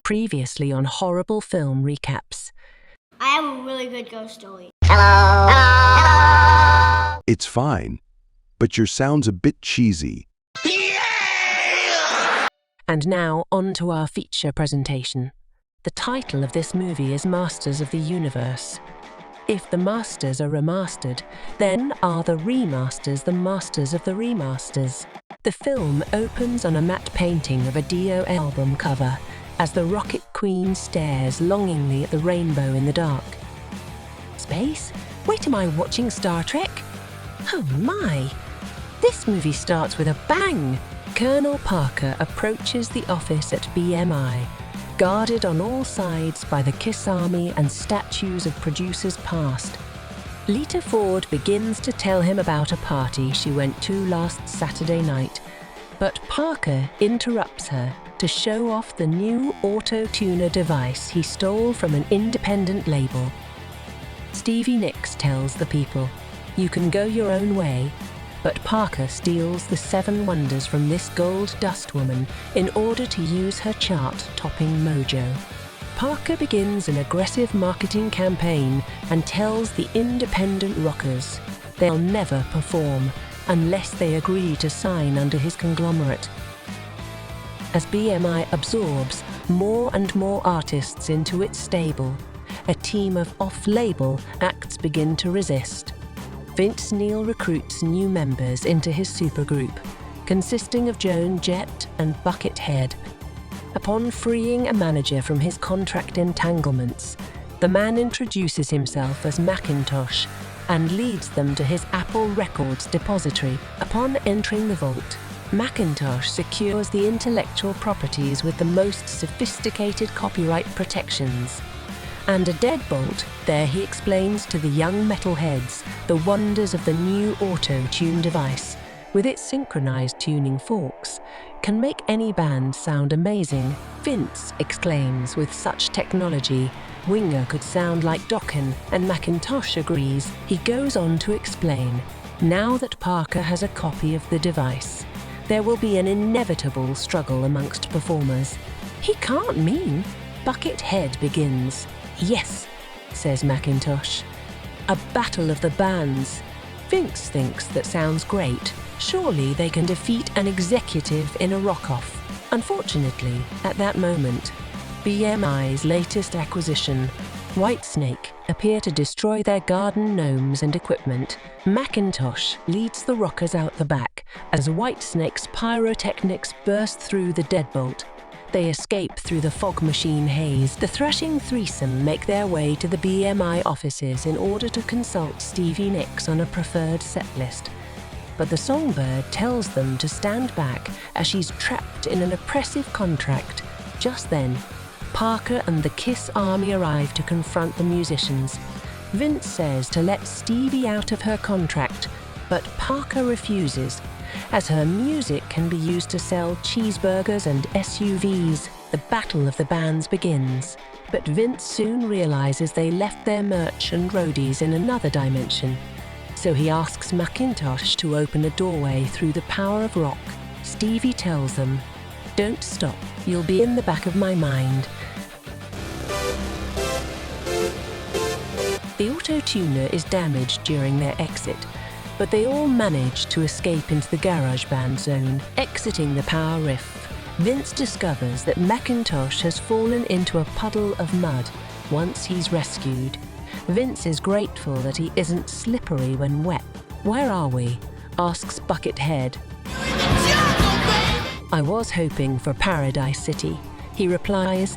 Previously on Horrible Film Recaps. I have a really good ghost story. It's fine, but your sound's a bit cheesy. And now, on to our feature presentation. The title of this movie is Masters of the Universe. If the masters are remastered, then are the remasters the masters of the remasters? The film opens on a matte painting of a Dio album cover as the Rocket Queen stares longingly at the rainbow in the dark. Space? Wait, am I watching Star Trek? Oh my! This movie starts with a bang! Colonel Parker approaches the office at BMI, guarded on all sides by the Kiss Army and statues of producers past. Lita Ford begins to tell him about a party she went to last Saturday night, but Parker interrupts her to show off the new auto-tuner device he stole from an independent label. Stevie Nicks tells the people, "You can go your own way," but Parker steals the 7 wonders from this gold dust woman in order to use her chart-topping mojo. Parker begins an aggressive marketing campaign and tells the independent rockers they'll never perform unless they agree to sign under his conglomerate. As BMI absorbs more and more artists into its stable, a team of off-label acts begin to resist. Vince Neil recruits new members into his supergroup, consisting of Joan Jett and Buckethead. Upon freeing a manager from his contract entanglements, the man introduces himself as Macintosh and leads them to his Apple Records depository. Upon entering the vault, Macintosh secures the intellectual properties with the most sophisticated copyright protections. And a deadbolt, there he explains to the young metalheads the wonders of the new auto-tune device, with its synchronized tuning forks, can make any band sound amazing. Vince exclaims, with such technology, Winger could sound like Dokken, and Macintosh agrees. He goes on to explain, now that Parker has a copy of the device, there will be an inevitable struggle amongst performers. He can't mean. Buckethead begins. Yes, says Macintosh. A battle of the bands. Vince thinks that sounds great. Surely they can defeat an executive in a rock-off. Unfortunately, at that moment, BMI's latest acquisition, Whitesnake, appear to destroy their garden gnomes and equipment. Macintosh leads the rockers out the back as Whitesnake's pyrotechnics burst through the deadbolt. They escape through the fog machine haze. The thrashing threesome make their way to the BMI offices in order to consult Stevie Nicks on a preferred set list. But the songbird tells them to stand back as she's trapped in an oppressive contract. Just then, Parker and the Kiss Army arrive to confront the musicians. Vince says to let Stevie out of her contract, but Parker refuses, as her music can be used to sell cheeseburgers and SUVs. The battle of the bands begins, but Vince soon realizes they left their merch and roadies in another dimension. So he asks Macintosh to open a doorway through the power of rock. Stevie tells them, "Don't stop, you'll be in the back of my mind." The auto-tuner is damaged during their exit, but they all manage to escape into the GarageBand zone. Exiting the power riff, Vince discovers that Macintosh has fallen into a puddle of mud once he's rescued. Vince is grateful that he isn't slippery when wet. "Where are we?" asks Buckethead. "I was hoping for Paradise City," he replies.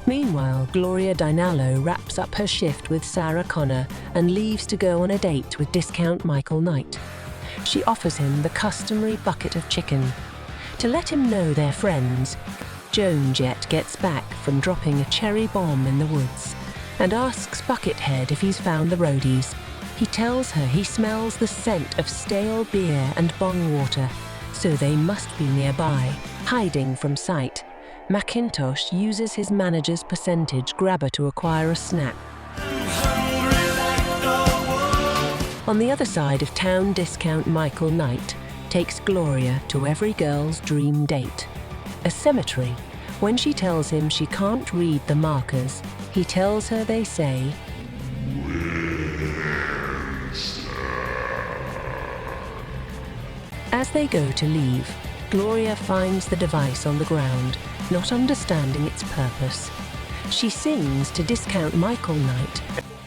Meanwhile, Gloria Dinallo wraps up her shift with Sarah Connor and leaves to go on a date with discount Michael Knight. She offers him the customary bucket of chicken. To let him know they're friends, Joan Jett gets back from dropping a cherry bomb in the woods and asks Buckethead if he's found the roadies. He tells her he smells the scent of stale beer and bong water, so they must be nearby, hiding from sight. Macintosh uses his manager's percentage grabber to acquire a snack. On the other side of town, discount Michael Knight takes Gloria to every girl's dream date, a cemetery When she tells him she can't read the markers, he tells her they say, As they go to leave, Gloria finds the device on the ground, not understanding its purpose. She sings to discount Michael Knight.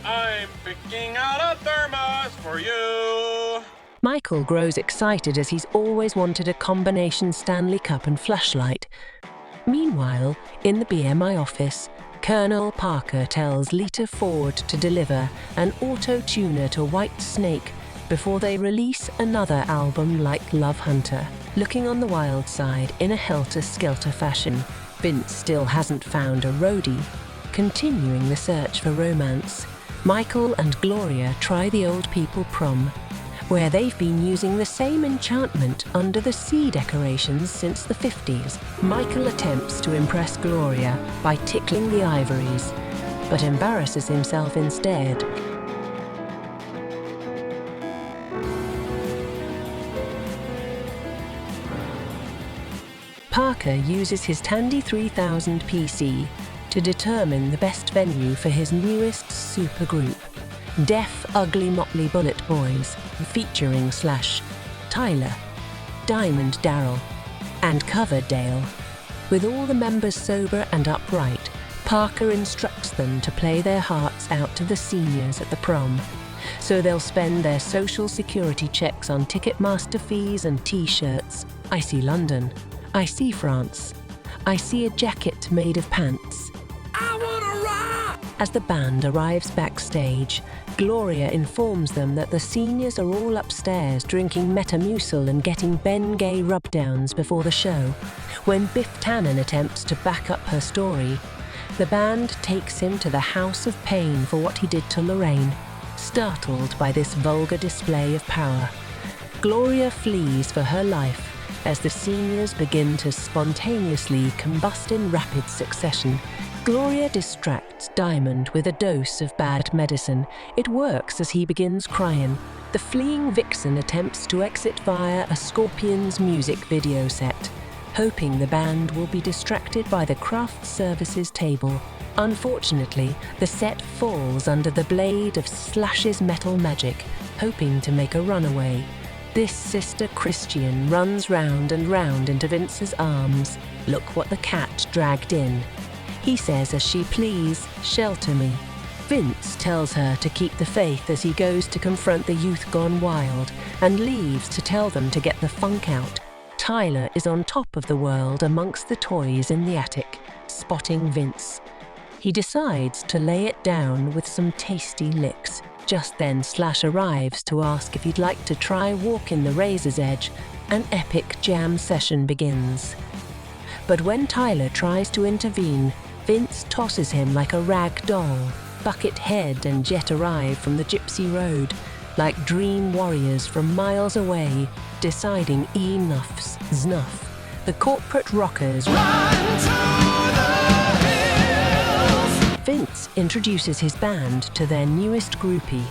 I'm picking out a thermos for you. Michael grows excited as he's always wanted a combination Stanley Cup and flashlight. Meanwhile, in the BMI office, Colonel Parker tells Lita Ford to deliver an auto-tuner to White Snake before they release another album like Love Hunter. Looking on the wild side in a helter-skelter fashion, Vince still hasn't found a roadie. Continuing the search for romance, Michael and Gloria try the old people prom, where they've been using the same enchantment under the sea decorations since the 50s. Michael attempts to impress Gloria by tickling the ivories, but embarrasses himself instead. Parker uses his Tandy 3000 PC to determine the best venue for his newest supergroup, Deaf Ugly Motley Bullet Boys, featuring Tyler, Diamond Darrell, and Coverdale. With all the members sober and upright, Parker instructs them to play their hearts out to the seniors at the prom, so they'll spend their social security checks on Ticketmaster fees and T-shirts. I see London. I see France. I see a jacket made of pants. I wanna rock! As the band arrives backstage, Gloria informs them that the seniors are all upstairs drinking Metamucil and getting Bengay rubdowns before the show. When Biff Tannen attempts to back up her story, the band takes him to the House of Pain for what he did to Lorraine. Startled by this vulgar display of power, Gloria flees for her life as the seniors begin to spontaneously combust in rapid succession. Gloria distracts Diamond with a dose of bad medicine. It works as he begins crying. The fleeing vixen attempts to exit via a Scorpions music video set, hoping the band will be distracted by the craft services table. Unfortunately, the set falls under the blade of Slash's metal magic, hoping to make a runaway. This Sister Christian runs round and round into Vince's arms. Look what the cat dragged in. He says as she pleads, shelter me. Vince tells her to keep the faith as he goes to confront the youth gone wild and leaves to tell them to get the funk out. Tyler is on top of the world amongst the toys in the attic, spotting Vince. He decides to lay it down with some tasty licks. Just then Slash arrives to ask if he'd like to try walking the razor's edge. An epic jam session begins. But when Tyler tries to intervene, Vince tosses him like a rag doll. Buckethead and Jet arrive from the Gypsy Road, like dream warriors from miles away, deciding enough's snuff. The corporate rockers Run to the hills! Vince introduces his band to their newest groupie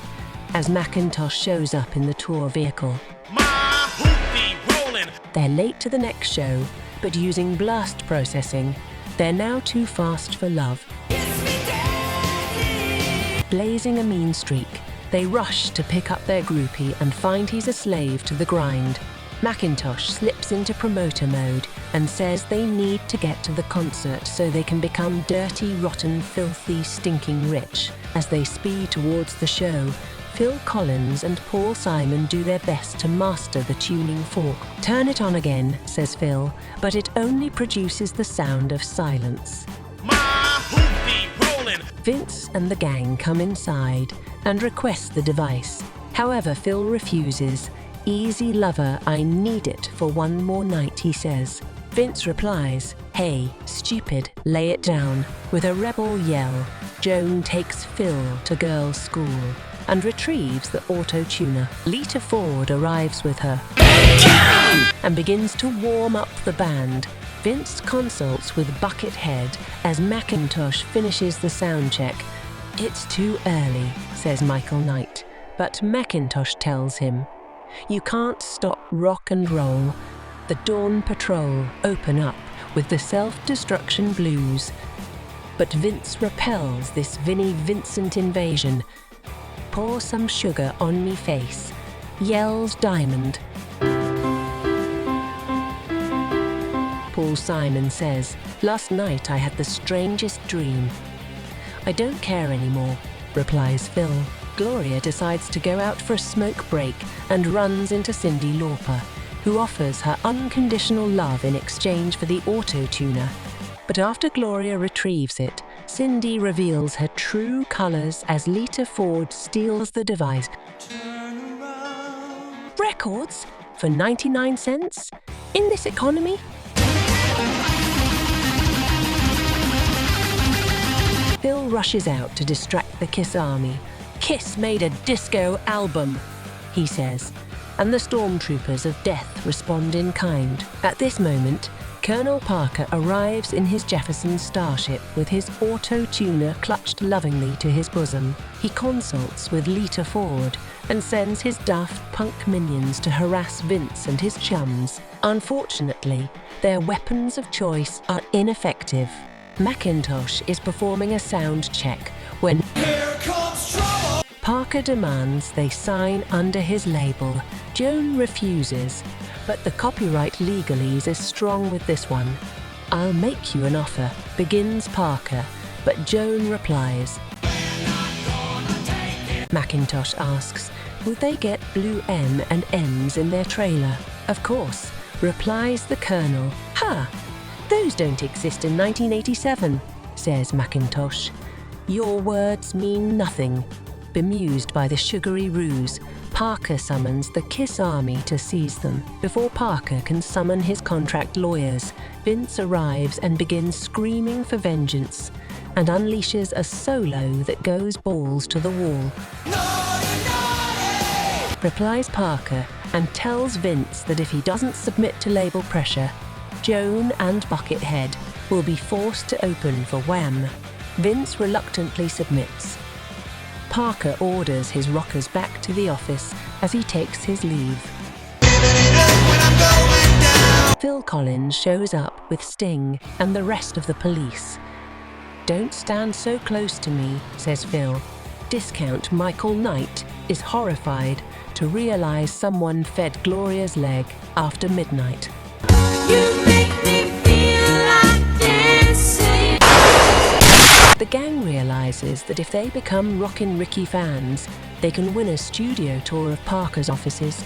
as Macintosh shows up in the tour vehicle. My hoopy rolling. They're late to the next show, but using blast processing, they're now too fast for love. Kiss me daddy! Blazing a mean streak, they rush to pick up their groupie and find he's a slave to the grind. Macintosh slips into promoter mode and says they need to get to the concert so they can become dirty, rotten, filthy, stinking rich. As they speed towards the show, Phil Collins and Paul Simon do their best to master the tuning fork. Turn it on again, says Phil, but it only produces the sound of silence. My hoopy rolling. Vince and the gang come inside and request the device. However, Phil refuses. Easy lover, I need it for one more night, he says. Vince replies, hey, stupid, lay it down. With a rebel yell, Joan takes Phil to girls' school and retrieves the auto-tuner. Lita Ford arrives with her and begins to warm up the band. Vince consults with Buckethead as Macintosh finishes the sound check. It's too early, says Michael Knight, but Macintosh tells him, you can't stop rock and roll. The Dawn Patrol open up with the self-destruction blues. But Vince repels this Vinnie Vincent invasion. Pour some sugar on me face, yells Diamond. Paul Simon says, last night I had the strangest dream. I don't care anymore, replies Phil. Gloria decides to go out for a smoke break and runs into Cyndi Lauper, who offers her unconditional love in exchange for the auto-tuner. But after Gloria retrieves it, Cyndi reveals her true colours as Lita Ford steals the device. Records? For 99 cents? In this economy? Phil rushes out to distract the Kiss Army. Kiss made a disco album, he says, and the stormtroopers of death respond in kind. At this moment, Colonel Parker arrives in his Jefferson starship with his auto-tuner clutched lovingly to his bosom. He consults with Lita Ford and sends his Daft Punk minions to harass Vince and his chums. Unfortunately, their weapons of choice are ineffective. Macintosh is performing a sound check when Here comes trouble. Parker demands they sign under his label. Joan refuses, but the copyright legalese is strong with this one. I'll make you an offer, begins Parker, but Joan replies. Macintosh asks, would they get blue M and N's in their trailer? Of course, replies the Colonel. Ha! Those don't exist in 1987, says Macintosh. Your words mean nothing. Bemused by the sugary ruse, Parker summons the Kiss Army to seize them. Before Parker can summon his contract lawyers, Vince arrives and begins screaming for vengeance and unleashes a solo that goes balls to the wall. Replies Parker and tells Vince that if he doesn't submit to label pressure, Joan and Buckethead will be forced to open for Wham. Vince reluctantly submits. Parker orders his rockers back to the office as he takes his leave. Phil Collins shows up with Sting and the rest of the police. Don't stand so close to me, says Phil. Discount Michael Knight is horrified to realize someone fed Gloria's leg after midnight. You make me feel like dancing. The gang realizes that if they become Rockin' Ricky fans, they can win a studio tour of Parker's offices.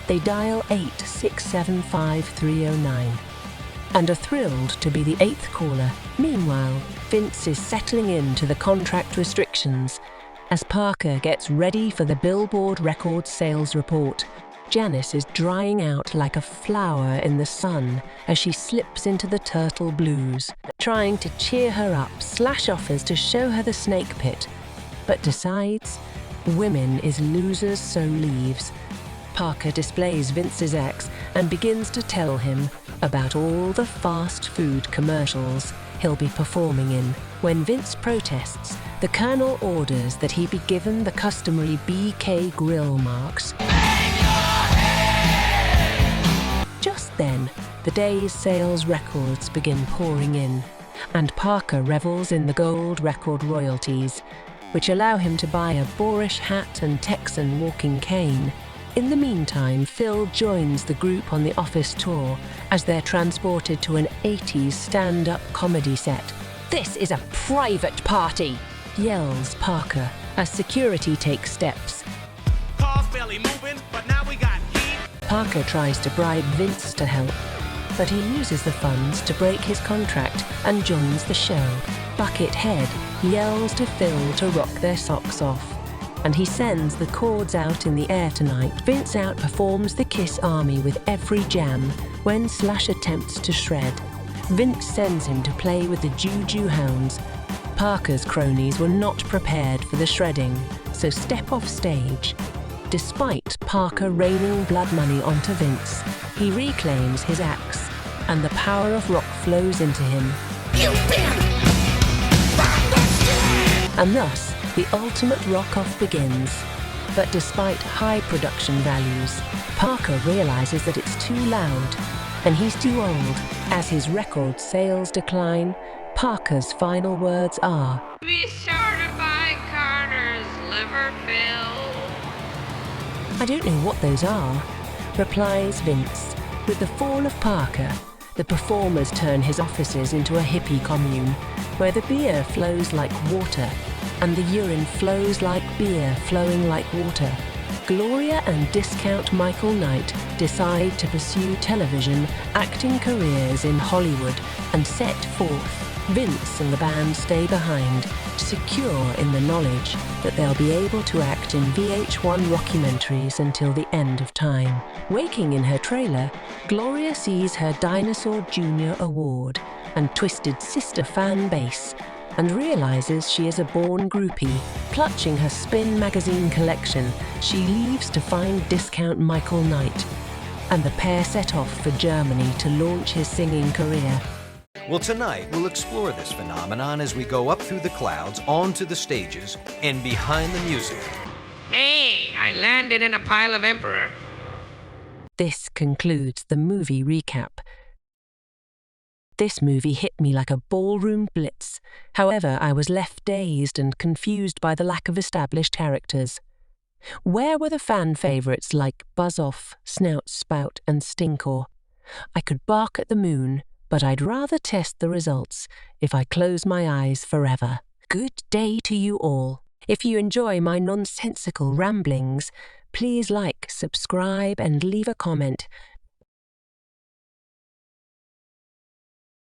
They dial 8675309 and are thrilled to be the 8th caller. Meanwhile, Vince is settling into the contract restrictions as Parker gets ready for the Billboard record sales report. Janice is drying out like a flower in the sun as she slips into the turtle blues. Trying to cheer her up, Slash offers to show her the snake pit, but decides women is losers, so leaves. Parker displays Vince's ex and begins to tell him about all the fast food commercials he'll be performing in. When Vince protests, the Colonel orders that he be given the customary BK grill marks. Just then, the day's sales records begin pouring in, and Parker revels in the gold record royalties, which allow him to buy a boorish hat and Texan walking cane. In the meantime, Phil joins the group on the office tour as they're transported to an 80s stand-up comedy set. This is a private party, yells Parker as security takes steps. Cars barely moving, but now we got heat. Parker tries to bribe Vince to help, but he uses the funds to break his contract and joins the show. Buckethead yells to Phil to rock their socks off, and he sends the chords out in the air tonight. Vince outperforms the Kiss Army with every jam when Slash attempts to shred. Vince sends him to play with the Juju Hounds. Parker's cronies were not prepared for the shredding, so step off stage. Despite Parker raining blood money onto Vince, he reclaims his axe, and the power of rock flows into him. And thus, the ultimate rock-off begins. But despite high production values, Parker realizes that it's too loud. and he's too old. As his record sales decline, Parker's final words are, Be sure to buy Carter's liver pill. "I don't know what those are," replies Vince. With the fall of Parker, the performers turn his offices into a hippie commune, where the beer flows like water, and the urine flows like beer flowing like water. Gloria and discount Michael Knight decide to pursue television, acting careers in Hollywood, and set forth. Vince and the band stay behind, secure in the knowledge that they'll be able to act in VH1 rockumentaries until the end of time. Waking in her trailer, Gloria sees her Dinosaur Jr. award and Twisted Sister fan base, and realizes she is a born groupie. Clutching her Spin magazine collection, she leaves to find discount Michael Knight, and the pair set off for Germany to launch his singing career. Well, tonight we'll explore this phenomenon as we go up through the clouds, onto the stages, and behind the music. Hey, I landed in a pile of Emperor. This concludes the movie recap. This movie hit me like a ballroom blitz. However, I was left dazed and confused by the lack of established characters. Where were the fan favourites like Buzz Off, Snout Spout and Stinkor? I could bark at the moon, but I'd rather test the results if I close my eyes forever. Good day to you all. If you enjoy my nonsensical ramblings, please like, subscribe and leave a comment